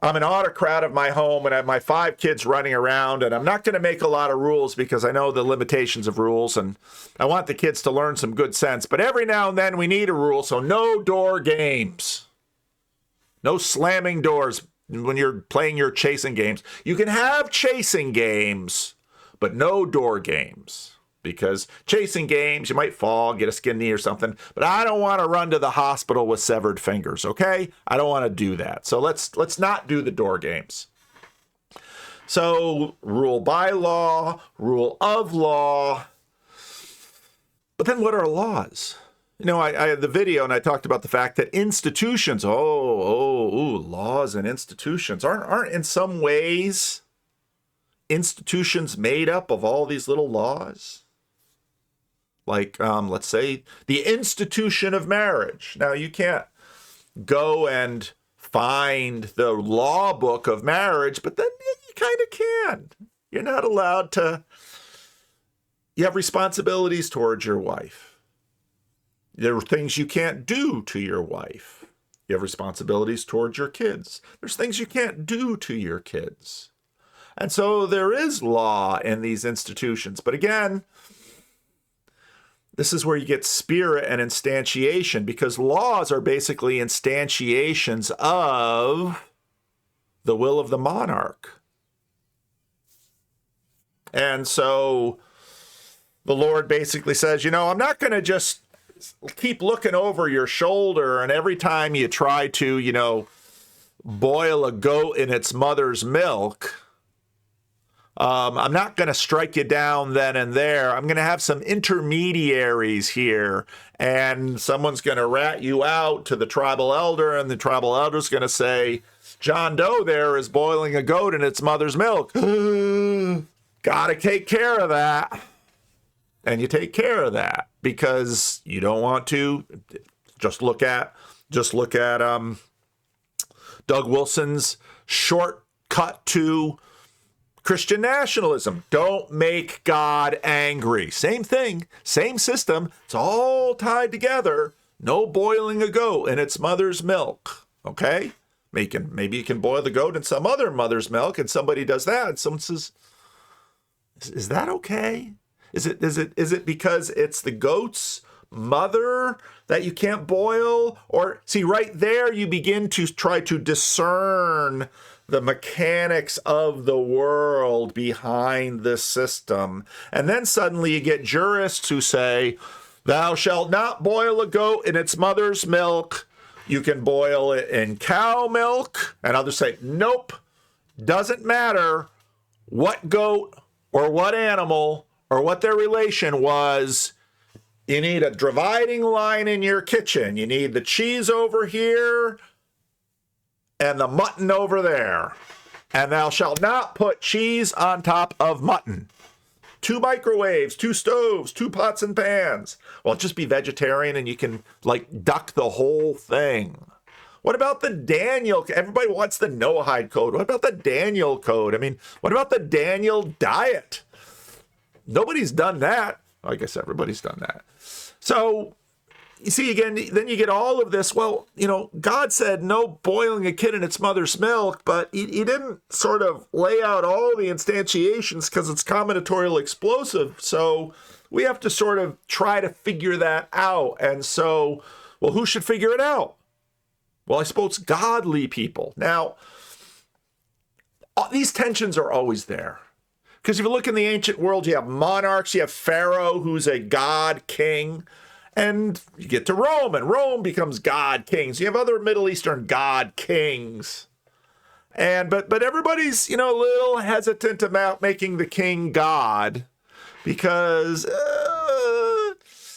I'm an autocrat of my home and I have my 5 kids running around, and I'm not going to make a lot of rules because I know the limitations of rules and I want the kids to learn some good sense. But every now and then we need a rule. So no door games, no slamming doors when you're playing your chasing games. You can have chasing games, but no door games. Because chasing games, you might fall, get a skin knee or something, but I don't want to run to the hospital with severed fingers, okay? I don't want to do that. So let's not do the door games. So rule by law, rule of law. But then what are laws? You know, I had the video and I talked about the fact that institutions, laws and institutions aren't in some ways institutions made up of all these little laws. Like, let's say, the institution of marriage. Now, you can't go and find the law book of marriage, but then you kind of can. You're not allowed to. You have responsibilities towards your wife. There are things you can't do to your wife. You have responsibilities towards your kids. There's things you can't do to your kids. And so there is law in these institutions. But again, this is where you get spirit and instantiation, because laws are basically instantiations of the will of the monarch. And so the Lord basically says, you know, I'm not going to just keep looking over your shoulder, and every time you try to, you know, boil a goat in its mother's milk, I'm not going to strike you down then and there. I'm going to have some intermediaries here, and someone's going to rat you out to the tribal elder, and the tribal elder's going to say, John Doe there is boiling a goat in its mother's milk. Got to take care of that. And you take care of that because you don't want to just look at Doug Wilson's shortcut to Christian nationalism. Don't make God angry. Same thing, same system. It's all tied together. No boiling a goat in its mother's milk. Okay? Maybe you can boil the goat in some other mother's milk, and somebody does that, and someone says, is that okay? Is it because it's the goat's mother that you can't boil? Or see, right there you begin to try to discern the mechanics of the world behind this system. And then suddenly you get jurists who say, thou shalt not boil a goat in its mother's milk. You can boil it in cow milk. And others say, nope, doesn't matter what goat or what animal or what their relation was. You need a dividing line in your kitchen. You need the cheese over here and the mutton over there. And thou shalt not put cheese on top of mutton. 2 microwaves, 2 stoves, 2 pots and pans. Well, just be vegetarian and you can like duck the whole thing. What about the Daniel? Everybody wants the Noahide code. What about the Daniel code? I mean, what about the Daniel diet? Nobody's done that. I guess everybody's done that. So you see, again, then you get all of this. Well, God said no boiling a kid in its mother's milk, but he didn't sort of lay out all the instantiations because it's combinatorial explosive. So we have to sort of try to figure that out. And so, well, who should figure it out? Well, I suppose godly people. Now, these tensions are always there. Because if you look in the ancient world, you have monarchs, you have Pharaoh, who's a god king, and you get to Rome, and Rome becomes god kings. You have other Middle Eastern god kings. But everybody's, a little hesitant about making the king god because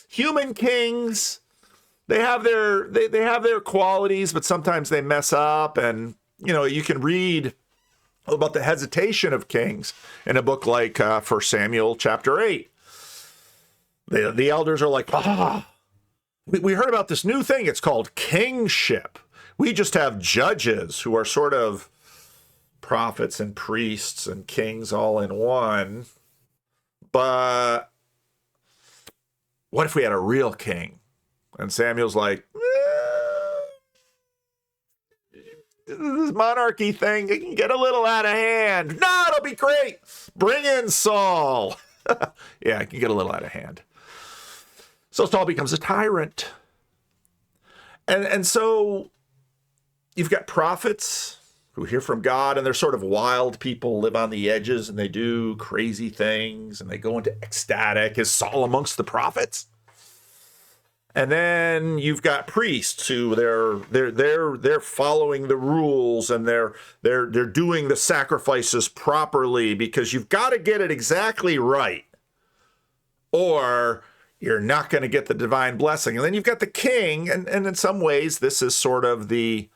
human kings, they have their qualities, but sometimes they mess up. And, you can read about the hesitation of kings in a book like 1 Samuel chapter 8. The elders are like, we heard about this new thing. It's called kingship. We just have judges who are sort of prophets and priests and kings all in one. But what if we had a real king? And Samuel's like, this monarchy thing can get a little out of hand. No, it'll be great. Bring in Saul. Yeah, it can get a little out of hand. So Saul becomes a tyrant. And so you've got prophets who hear from God, and they're sort of wild people, live on the edges, and they do crazy things, and they go into ecstatic. Is Saul amongst the prophets? And then you've got priests who they're following the rules, and they're doing the sacrifices properly, because you've got to get it exactly right, or you're not going to get the divine blessing. And then you've got the king, and in some ways this is sort of the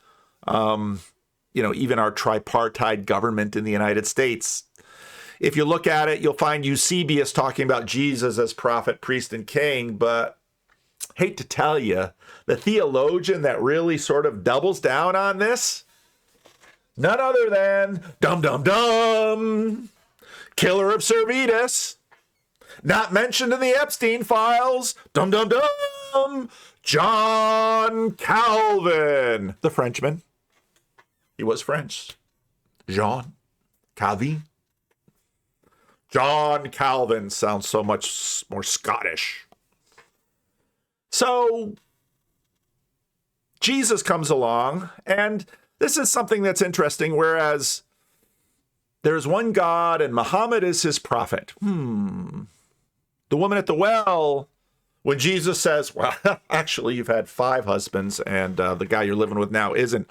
even our tripartite government in the United States. If you look at it, you'll find Eusebius talking about Jesus as prophet, priest, and king, but hate to tell you, the theologian that really sort of doubles down on this, none other than killer of Servetus, not mentioned in the Epstein files, John Calvin, the Frenchman. He was French. Jean Calvin. John Calvin sounds so much more Scottish. So Jesus comes along, and this is something that's interesting, whereas there's one God and Muhammad is his prophet. The woman at the well, when Jesus says, well, actually, you've had 5 husbands, and the guy you're living with now isn't,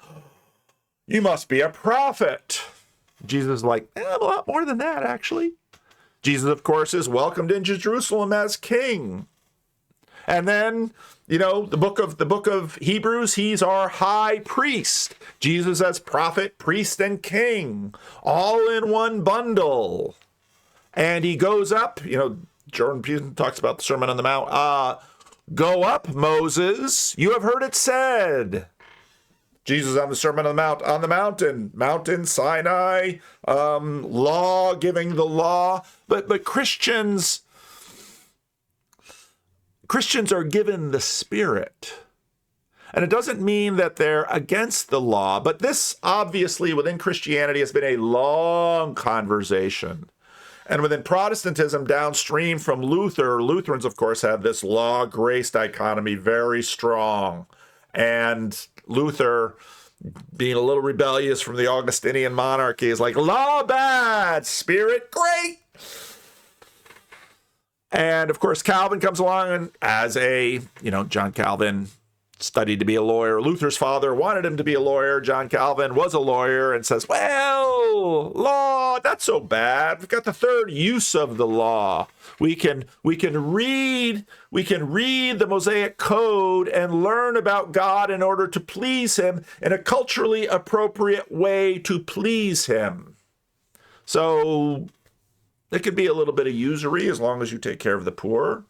you must be a prophet. Jesus is like, a lot more than that, actually. Jesus, of course, is welcomed into Jerusalem as king. And then, the book of Hebrews, he's our high priest. Jesus as prophet, priest, and king, all in one bundle. And he goes up, Jordan Peterson talks about the Sermon on the Mount. Go up, Moses, you have heard it said. Jesus on the Sermon on the mountain Sinai, law, giving the law. But Christians are given the Spirit. And it doesn't mean that they're against the law, but this obviously within Christianity has been a long conversation. And within Protestantism, downstream from Luther, Lutherans, of course, have this law-grace dichotomy very strong. And Luther, being a little rebellious from the Augustinian monarchy, is like, law bad, Spirit great. And of course, Calvin comes along, and as John Calvin studied to be a lawyer. Luther's father wanted him to be a lawyer. John Calvin was a lawyer and says, well, law, not so bad. We've got the third use of the law. We can read the Mosaic Code and learn about God in order to please him in a culturally appropriate way to please him. So It could be a little bit of usury as long as you take care of the poor.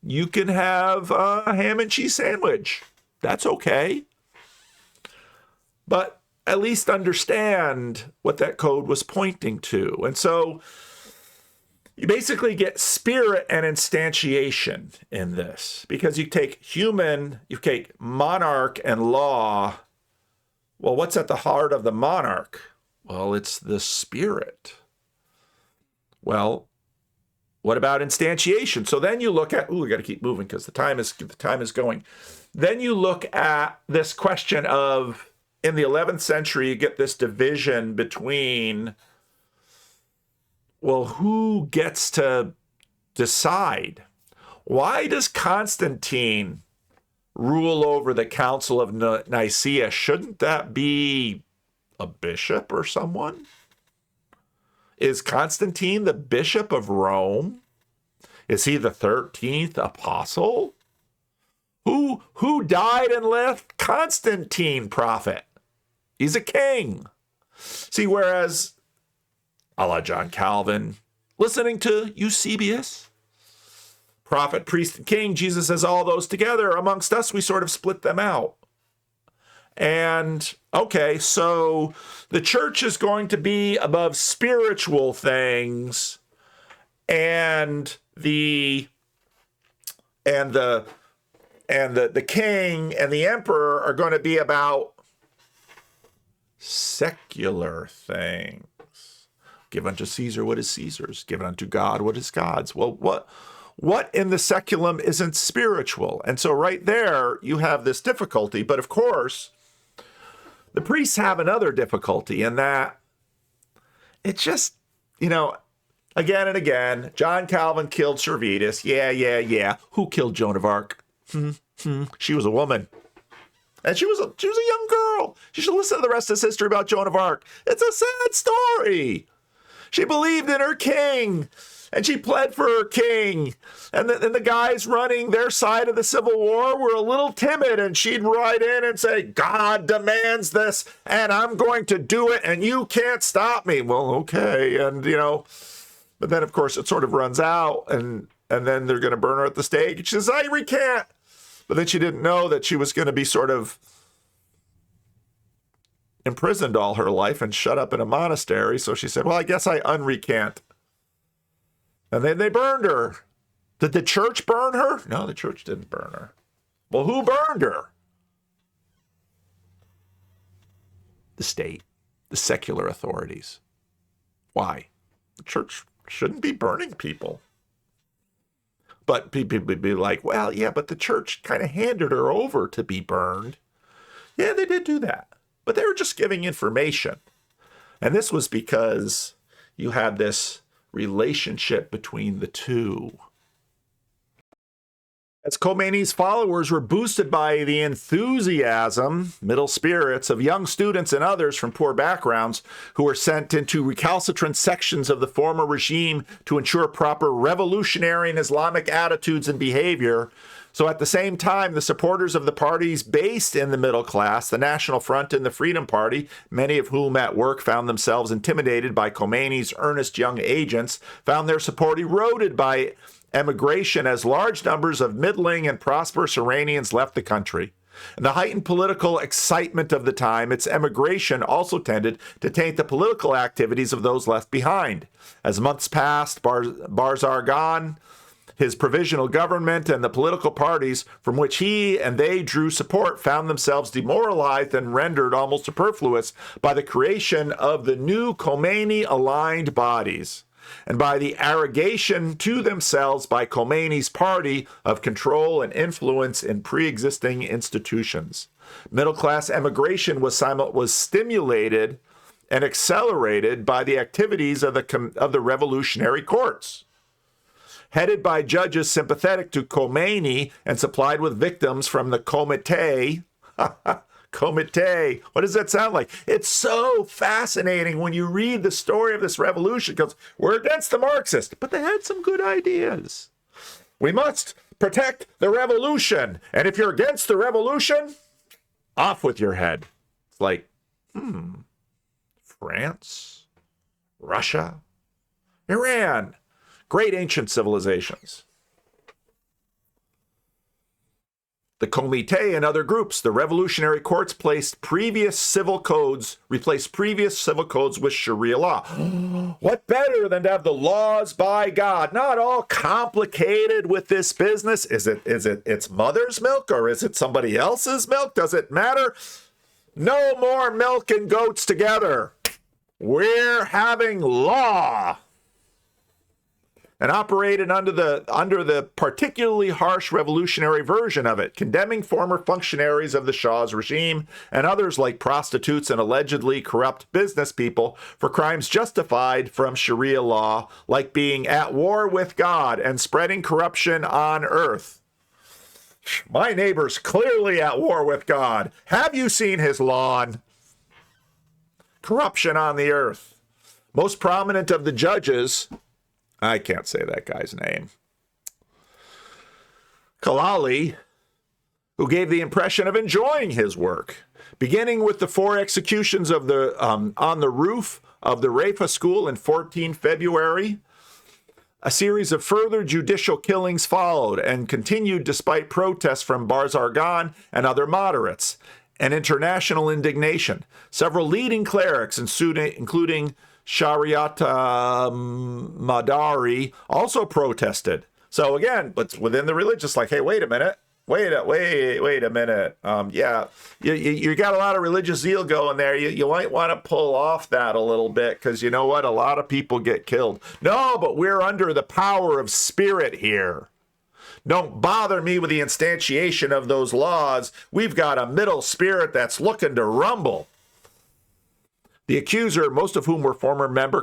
You can have a ham and cheese sandwich. That's okay. But at least understand what that code was pointing to. And so you basically get spirit and instantiation in this, because you take monarch and law. Well, what's at the heart of the monarch? Well, it's the spirit. Well, what about instantiation? So then you look at, we got to keep moving because the time is going. Then you look at this question of, in the 11th century, you get this division between, well, who gets to decide? Why does Constantine rule over the Council of Nicaea? Shouldn't that be a bishop or someone? Is Constantine the bishop of Rome? Is he the 13th apostle? Who died and left Constantine prophet? He's a king. See, whereas a la John Calvin, listening to Eusebius, prophet, priest, and king, Jesus says all those together. Amongst us, we sort of split them out. And okay, so the church is going to be above spiritual things, and the king and the emperor are going to be about secular things. Give unto Caesar what is Caesar's, give unto God what is God's. Well, what in the seculum isn't spiritual? And so right there, you have this difficulty. But of course, the priests have another difficulty in that it just, again and again, John Calvin killed Servetus. Yeah. Who killed Joan of Arc? She was a woman. And she was a young girl. You should listen to the rest of this history about Joan of Arc. It's a sad story. She believed in her king, and she pled for her king. And the guys running their side of the Civil War were a little timid, and she'd ride in and say, God demands this, and I'm going to do it, and you can't stop me. Well, okay. And, but then, of course, it sort of runs out, and then they're going to burn her at the stake. And she says, I recant. But then she didn't know that she was going to be sort of imprisoned all her life and shut up in a monastery. So she said, well, I guess I unrecant. And then they burned her. Did the church burn her? No, the church didn't burn her. Well, who burned her? The state, the secular authorities. Why? The church shouldn't be burning people. But people would be like, well, yeah, but the church kind of handed her over to be burned. Yeah, they did do that. But they were just giving information. And this was because you had this relationship between the two. As Khomeini's followers were boosted by the enthusiasm, middle spirits of young students and others from poor backgrounds who were sent into recalcitrant sections of the former regime to ensure proper revolutionary and Islamic attitudes and behavior, so at the same time, the supporters of the parties based in the middle class, the National Front and the Freedom Party, many of whom at work found themselves intimidated by Khomeini's earnest young agents, found their support eroded by emigration as large numbers of middling and prosperous Iranians left the country. In the heightened political excitement of the time, its emigration also tended to taint the political activities of those left behind. As months passed, Barzargan, his provisional government, and the political parties from which he and they drew support found themselves demoralized and rendered almost superfluous by the creation of the new Khomeini-aligned bodies, and by the arrogation to themselves by Khomeini's party of control and influence in pre-existing institutions. Middle-class emigration was stimulated and accelerated by the activities of the revolutionary courts, headed by judges sympathetic to Khomeini and supplied with victims from the Comité. Comité. What does that sound like? It's so fascinating when you read the story of this revolution, because we're against the Marxists, but they had some good ideas. We must protect the revolution, and if you're against the revolution, off with your head. It's like, France, Russia, Iran, great ancient civilizations. The Comité and other groups, the revolutionary courts replaced previous civil codes with Sharia law. What better than to have the laws by God? Not all complicated with this business. Is it its mother's milk or is it somebody else's milk? Does it matter? No more milk and goats together. We're having law. And operated under the particularly harsh revolutionary version of it, condemning former functionaries of the Shah's regime and others like prostitutes and allegedly corrupt business people for crimes justified from Sharia law, like being at war with God and spreading corruption on earth. My neighbor's clearly at war with God. Have you seen his lawn? Corruption on the earth. Most prominent of the judges, I can't say that guy's name, Kalali, who gave the impression of enjoying his work, beginning with the 4 executions of the on the roof of the Rafah school in 14 February. A series of further judicial killings followed and continued despite protests from Barzargan and other moderates and international indignation. Several leading clerics, including Shariat Madari, also protested. So again, but within the religious, like, hey, wait a minute. Wait a minute. Yeah, you got a lot of religious zeal going there. You might want to pull off that a little bit because you know what? A lot of people get killed. No, but we're under the power of spirit here. Don't bother me with the instantiation of those laws. We've got a middle spirit that's looking to rumble. The accused, most of whom were former members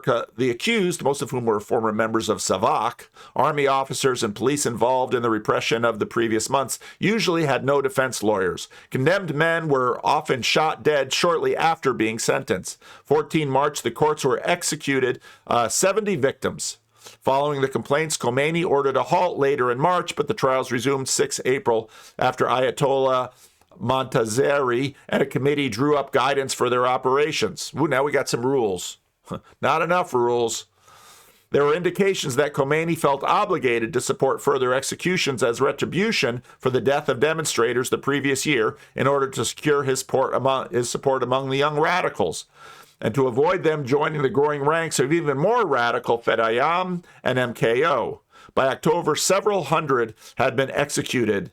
of Savak, army officers and police involved in the repression of the previous months, usually had no defense lawyers. Condemned men were often shot dead shortly after being sentenced. 14 March, the courts were executed 70 victims. Following the complaints, Khomeini ordered a halt later in March, but the trials resumed 6 April after Ayatollah Montazeri and a committee drew up guidance for their operations. Ooh, now we got some rules. Not enough rules. There were indications that Khomeini felt obligated to support further executions as retribution for the death of demonstrators the previous year in order to secure his support among the young radicals and to avoid them joining the growing ranks of even more radical Fedayam and MKO. By October, several hundred had been executed.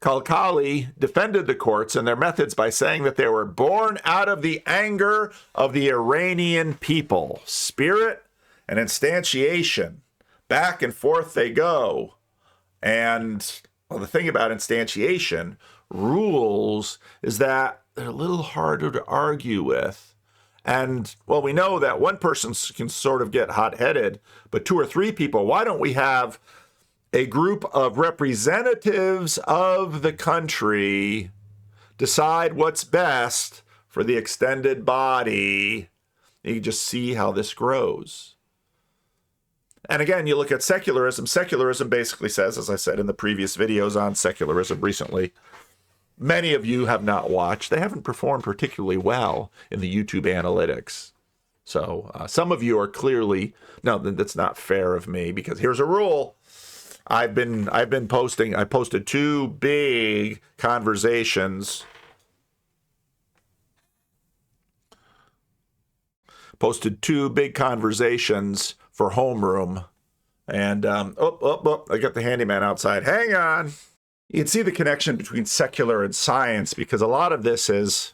Kalkali defended the courts and their methods by saying that they were born out of the anger of the Iranian people. Spirit and instantiation. Back and forth they go. And the thing about instantiation, rules, is that they're a little harder to argue with. And, well, we know that one person can sort of get hot-headed, but 2 or 3 people, why don't we have a group of representatives of the country decide what's best for the extended body? You can just see how this grows. And again, you look at secularism. Secularism basically says, as I said in the previous videos on secularism recently, many of you have not watched. They haven't performed particularly well in the YouTube analytics. So some of you are clearly, no, that's not fair of me because here's a rule. I've been posting. I posted 2 big conversations. Posted 2 big conversations for homeroom, and I got the handyman outside. Hang on. You can see the connection between secular and science because a lot of this is,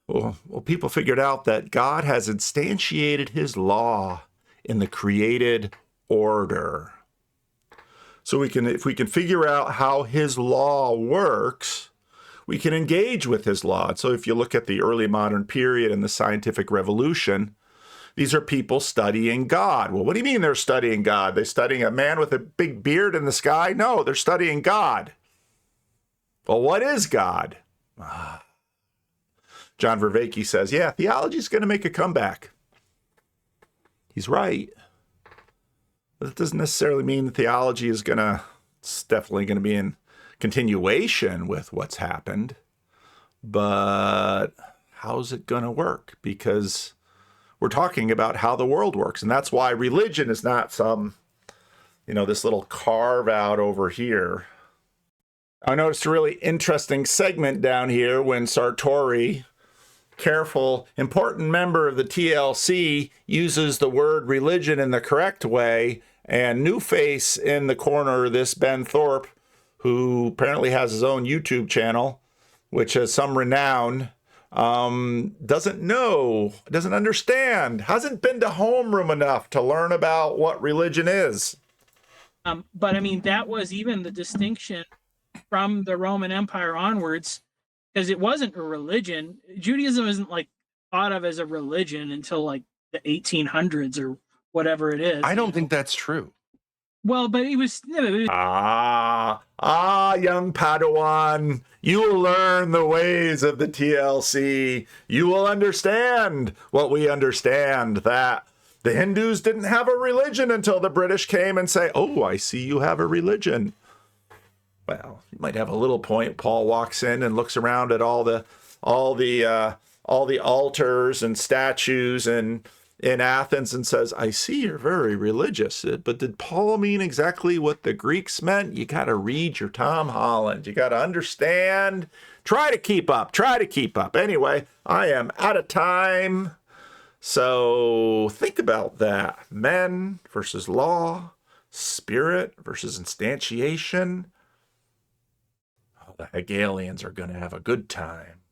well, people figured out that God has instantiated his law in the created order. So if we can figure out how his law works, we can engage with his law. So if you look at the early modern period and the scientific revolution, these are people studying God. Well, what do you mean they're studying God? They're studying a man with a big beard in the sky? No, they're studying God. Well, what is God? John Vervaeke says, yeah, theology is going to make a comeback. He's right. But that doesn't necessarily mean theology is it's definitely going to be in continuation with what's happened. But how's it going to work? Because We're talking about how the world works. And that's why religion is not some, this little carve out over here. I noticed a really interesting segment down here when Sartori, careful, important member of the TLC, uses the word religion in the correct way, and new face in the corner, this Ben Thorpe, who apparently has his own YouTube channel, which has some renown, doesn't know, doesn't understand, hasn't been to homeroom enough to learn about what religion is. But I mean, that was even the distinction from the Roman Empire onwards, because it wasn't a religion. Judaism isn't like thought of as a religion until like the 1800s or whatever it is. I don't think that's true. Well, but it was. Young Padawan, you will learn the ways of the TLC. You will understand what we understand, that the Hindus didn't have a religion until the British came and say, oh, I see you have a religion. Well, you might have a little point. Paul walks in and looks around at all the altars and statues in Athens and says, I see you're very religious. But did Paul mean exactly what the Greeks meant? You got to read your Tom Holland. You got to understand. Try to keep up. Anyway, I am out of time. So think about that. Men versus law, spirit versus instantiation. Oh, the Hegelians are going to have a good time.